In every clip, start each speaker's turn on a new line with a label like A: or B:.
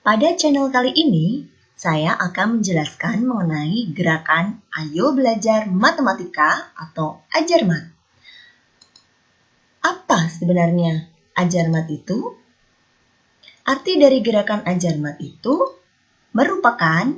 A: Pada channel kali ini, saya akan menjelaskan mengenai gerakan Ayo Belajar Matematika atau Ajarmat. Apa sebenarnya Ajarmat itu? Arti dari gerakan Ajarmat itu merupakan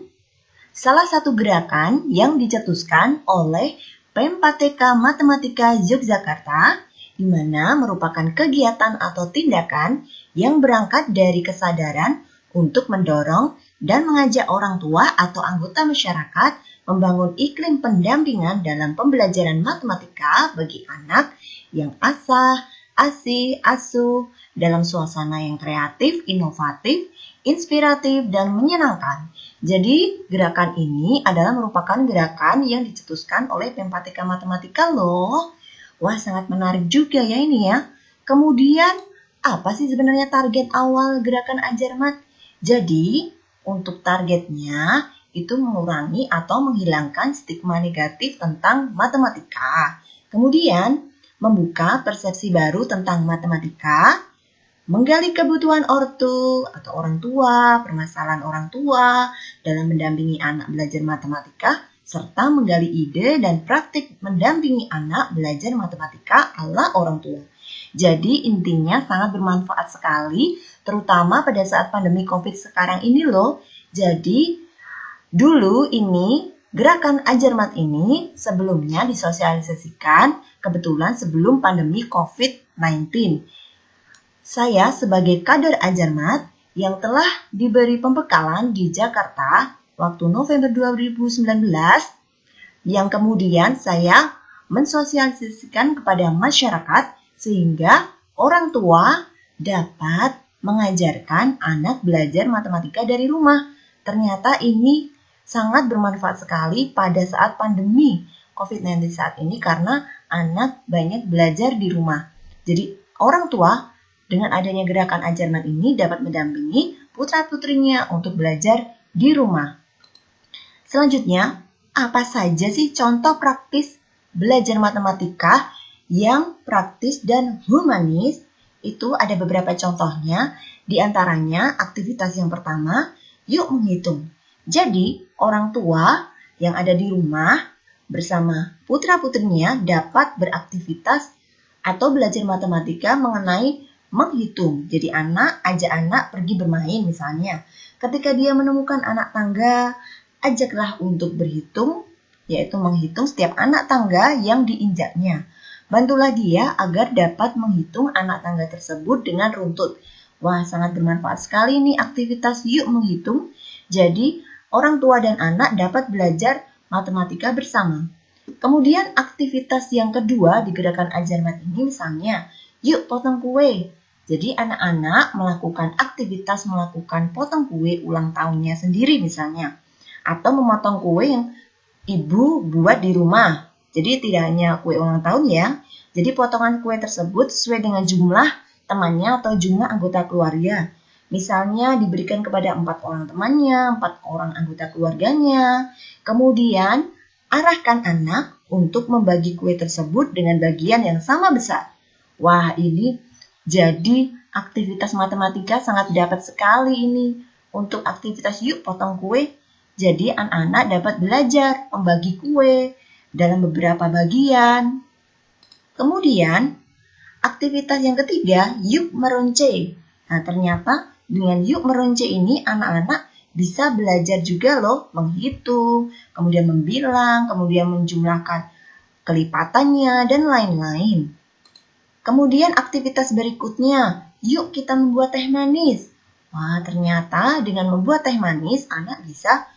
A: salah satu gerakan yang dicetuskan oleh PEM4TK Matematika Yogyakarta, di mana merupakan kegiatan atau tindakan yang berangkat dari kesadaran untuk mendorong dan mengajak orang tua atau anggota masyarakat membangun iklim pendampingan dalam pembelajaran matematika bagi anak yang asih, asuh dalam suasana yang kreatif, inovatif, inspiratif, dan menyenangkan. Jadi, gerakan ini adalah merupakan gerakan yang dicetuskan oleh PEM4TK Matematika loh. Wah, sangat menarik juga ya ini ya. Kemudian, apa sih sebenarnya target awal gerakan Ajarmat? Jadi, untuk targetnya itu mengurangi atau menghilangkan stigma negatif tentang matematika. Kemudian, membuka persepsi baru tentang matematika, menggali kebutuhan ortu atau orang tua, permasalahan orang tua dalam mendampingi anak belajar matematika, serta menggali ide dan praktik mendampingi anak belajar matematika ala orang tua. Jadi intinya sangat bermanfaat sekali, terutama pada saat pandemi COVID sekarang ini loh. Jadi dulu ini gerakan Ajarmat ini sebelumnya disosialisasikan kebetulan sebelum pandemi COVID-19. Saya sebagai kader Ajarmat yang telah diberi pembekalan di Jakarta waktu November 2019, yang kemudian saya mensosialisasikan kepada masyarakat sehingga orang tua dapat mengajarkan anak belajar matematika dari rumah. Ternyata ini sangat bermanfaat sekali pada saat pandemi COVID-19 saat ini karena anak banyak belajar di rumah. Jadi orang tua dengan adanya gerakan Ajarmat ini dapat mendampingi putra-putrinya untuk belajar di rumah. Selanjutnya, apa saja sih contoh praktis belajar matematika yang praktis dan humanis? Itu ada beberapa contohnya, di antaranya aktivitas yang pertama, yuk menghitung. Jadi, orang tua yang ada di rumah bersama putra-putrinya dapat beraktivitas atau belajar matematika mengenai menghitung. Jadi ajak anak pergi bermain misalnya. Ketika dia menemukan anak tangga, ajaklah untuk berhitung, yaitu menghitung setiap anak tangga yang diinjaknya. Bantulah dia agar dapat menghitung anak tangga tersebut dengan runtut. Wah, sangat bermanfaat sekali nih aktivitas yuk menghitung. Jadi, orang tua dan anak dapat belajar matematika bersama. Kemudian aktivitas yang kedua di gerakan Ajarmat ini misalnya, yuk potong kue. Jadi anak-anak melakukan aktivitas melakukan potong kue ulang tahunnya sendiri misalnya. Atau memotong kue yang ibu buat di rumah. Jadi tidak hanya kue ulang tahun ya. Jadi potongan kue tersebut sesuai dengan jumlah temannya atau jumlah anggota keluarga. Misalnya diberikan kepada 4 orang temannya, 4 orang anggota keluarganya. Kemudian arahkan anak untuk membagi kue tersebut dengan bagian yang sama besar. Wah, ini jadi aktivitas matematika sangat dapat sekali ini untuk aktivitas yuk potong kue. Jadi anak-anak dapat belajar membagi kue dalam beberapa bagian. Kemudian aktivitas yang ketiga, yuk meronce. Nah, ternyata dengan yuk meronce ini anak-anak bisa belajar juga loh menghitung, kemudian membilang, kemudian menjumlahkan kelipatannya dan lain-lain. Kemudian aktivitas berikutnya, yuk kita membuat teh manis. Wah, ternyata dengan membuat teh manis, anak bisa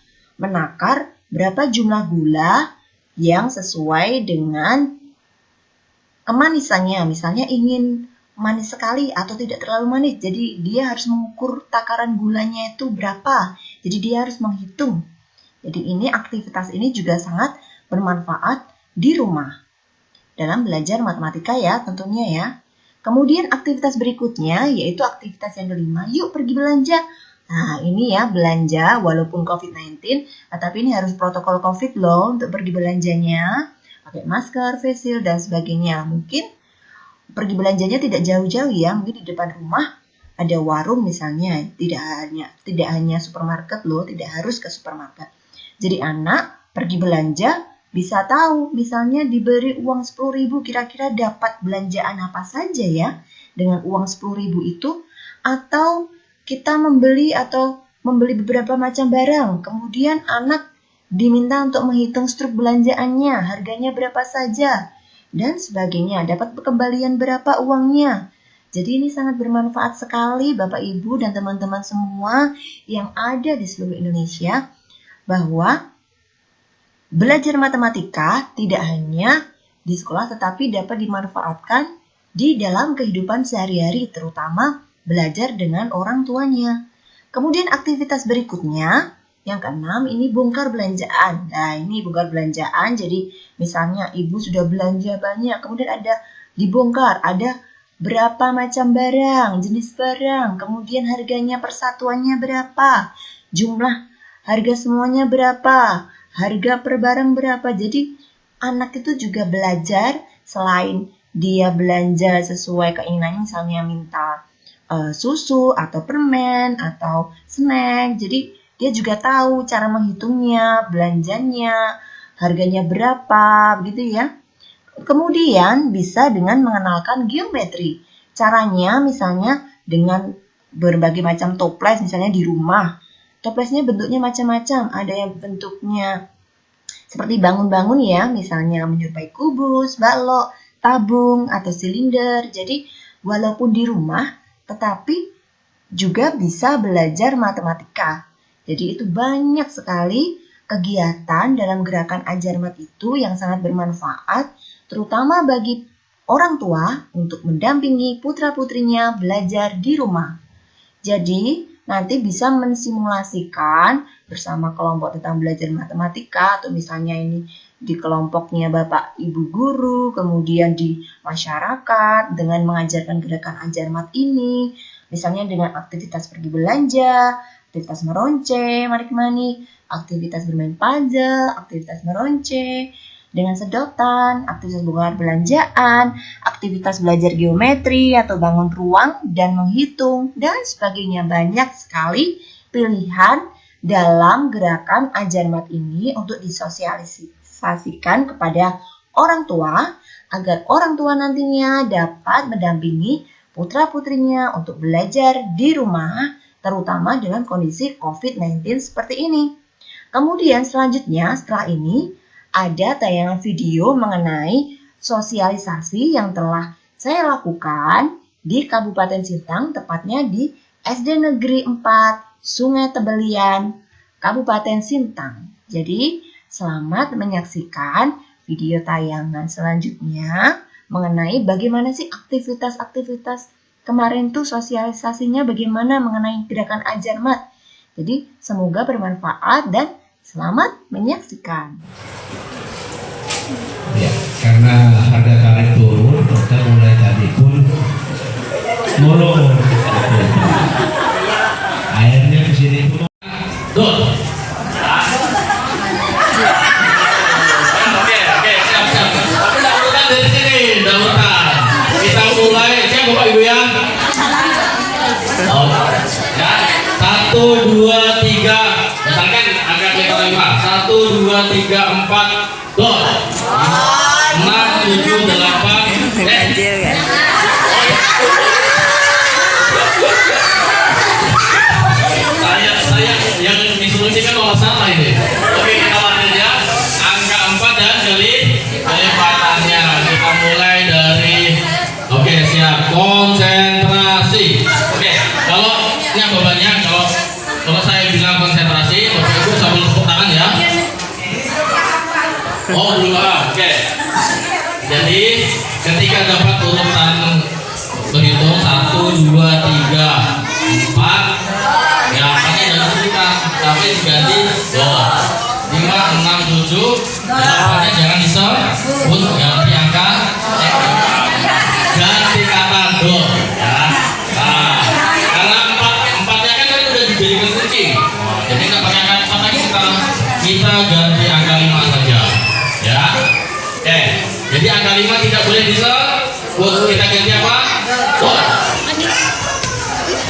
A: menakar berapa jumlah gula yang sesuai dengan kemanisannya. Misalnya ingin manis sekali atau tidak terlalu manis, jadi dia harus mengukur takaran gulanya itu berapa. Jadi dia harus menghitung. Jadi ini aktivitas ini juga sangat bermanfaat di rumah dalam belajar matematika ya tentunya ya. Kemudian aktivitas berikutnya yaitu aktivitas yang kelima, yuk pergi belanja. Nah ini ya belanja walaupun COVID-19, tapi ini harus protokol COVID loh untuk pergi belanjanya. Pakai masker, face shield, dan sebagainya. Mungkin pergi belanjanya tidak jauh-jauh ya, mungkin di depan rumah ada warung misalnya, tidak hanya supermarket loh, tidak harus ke supermarket. Jadi anak pergi belanja bisa tahu, misalnya diberi uang 10.000, kira-kira dapat belanjaan apa saja ya dengan uang 10.000 itu, atau kita membeli beberapa macam barang, kemudian anak diminta untuk menghitung struk belanjaannya, harganya berapa saja, dan sebagainya, dapat kembalian berapa uangnya. Jadi ini sangat bermanfaat sekali Bapak Ibu dan teman-teman semua yang ada di seluruh Indonesia, bahwa belajar matematika tidak hanya di sekolah tetapi dapat dimanfaatkan di dalam kehidupan sehari-hari, terutama belajar dengan orang tuanya. Kemudian aktivitas berikutnya, yang keenam, ini bongkar belanjaan. Nah, ini bongkar belanjaan, jadi misalnya ibu sudah belanja banyak, kemudian ada dibongkar, ada berapa macam barang, jenis barang, kemudian harganya persatuannya berapa, jumlah harga semuanya berapa, harga per barang berapa. Jadi anak itu juga belajar, selain dia belanja sesuai keinginannya, misalnya minta susu atau permen atau snack, jadi dia juga tahu cara menghitungnya, belanjanya, harganya berapa, begitu ya. Kemudian bisa dengan mengenalkan geometri. Caranya misalnya dengan berbagai macam toples, misalnya di rumah. Toplesnya bentuknya macam-macam, ada yang bentuknya seperti bangun-bangun ya, misalnya menyerupai kubus, balok, tabung, atau silinder. Jadi walaupun di rumah, tetapi juga bisa belajar matematika. Jadi itu banyak sekali kegiatan dalam gerakan Ajar Mat itu yang sangat bermanfaat, terutama bagi orang tua untuk mendampingi putra-putrinya belajar di rumah. Jadi nanti bisa mensimulasikan bersama kelompok tentang belajar matematika, atau misalnya ini di kelompoknya Bapak Ibu guru, kemudian di masyarakat dengan mengajarkan gerakan Ajar Mat ini, misalnya dengan aktivitas pergi belanja, aktivitas meronce, manik-manik, aktivitas bermain puzzle, aktivitas meronce dengan sedotan, aktivitas bongkar belanjaan, aktivitas belajar geometri atau bangun ruang dan menghitung, dan sebagainya. Banyak sekali pilihan dalam gerakan Ajar Mat ini untuk disosialisasikan kepada orang tua, agar orang tua nantinya dapat mendampingi putra-putrinya untuk belajar di rumah, terutama dengan kondisi COVID-19 seperti ini. Kemudian selanjutnya setelah ini ada tayangan video mengenai sosialisasi yang telah saya lakukan di Kabupaten Sintang, tepatnya di SD Negeri 4 Sungai Tebelian, Kabupaten Sintang. Jadi selamat menyaksikan video tayangan selanjutnya mengenai bagaimana sih aktivitas-aktivitas kemarin tuh, sosialisasinya bagaimana mengenai gerakan Ajar Mat. Jadi semoga bermanfaat dan selamat menyaksikan.
B: Ya, karena harga karet turun, maka mulai tadi pun turun. Airnya ke sini pun. Tuh. Oke, siap. Tapi dahulukan dari sini, dahulukan. Kita mulai, siap Bapak Ibu ya. Oh, ya. 1, 2, 3. Misalkan agak kita 5. 1, 2, 3, 4. Go. 6, 7, 8. Saya yang disolusikan kalau salah ini. Oke, kita lanjut ya. Angka 4 dan kelipatannya. Kita mulai dari. Oke, siap. Konsentrasi. Oke, kalau ini bebannya, kalau saya bilang konsentrasi, Bapak Ibu sambil tepuk tangan ya. Oh, dulu oke. Jadi ketika dapat urutan berhitung 1, 2, 3, 4, ya angkanya jangan disebutkan, tapi diganti 2, 5, 6, 7, 8-nya jangan disebut, ganti angka, ganti kata do, ya. Nah, karena 4-nya kan tadi udah dijadikan kunci, jadi nggak pakai angka 4 lagi, kita ganti angka 5 saja, ya. Oke, jadi angka 5 tidak boleh disebut, kita ganti apa?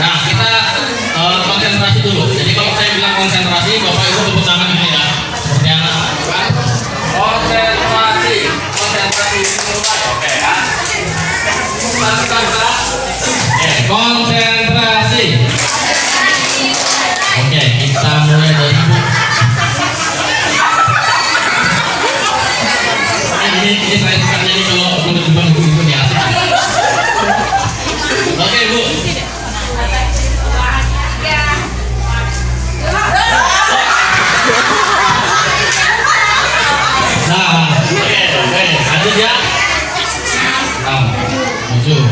B: Nah, konsentrasi, Bapak Ibu tepuk tangan ini ya. Seperti anak kan? Konsentrasi, konsentrasi mulai. Oke ya. Oke, konsentrasi. Oke, kita mulai dari Ibu. Ini saya suka jadi kalau menunjukkan ibu-ibu nih asik. Oke, Bu. Nah, oke, lanjut ya. 6, 7,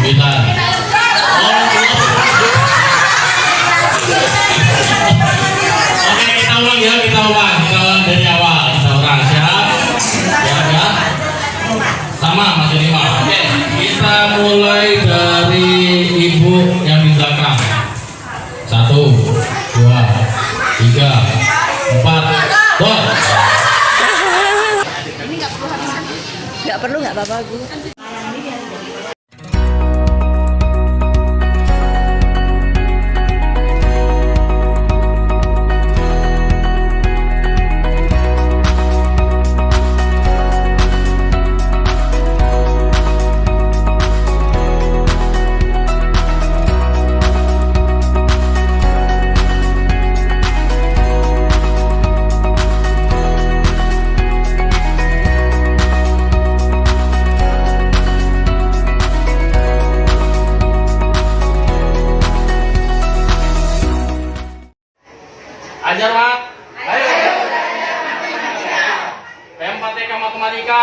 B: 9. Oke, kita ulang ya, kita ulang dari awal. Kita ulang, siap? Siap ya? Sama masih 5. Oke, kita mulai dari ibu yang di belakang. 1, 2, 3, 4, go.
A: Nggak perlu, nggak apa-apa, Bu.
B: Ajar, Mak. Ayo. PMTK Matematika.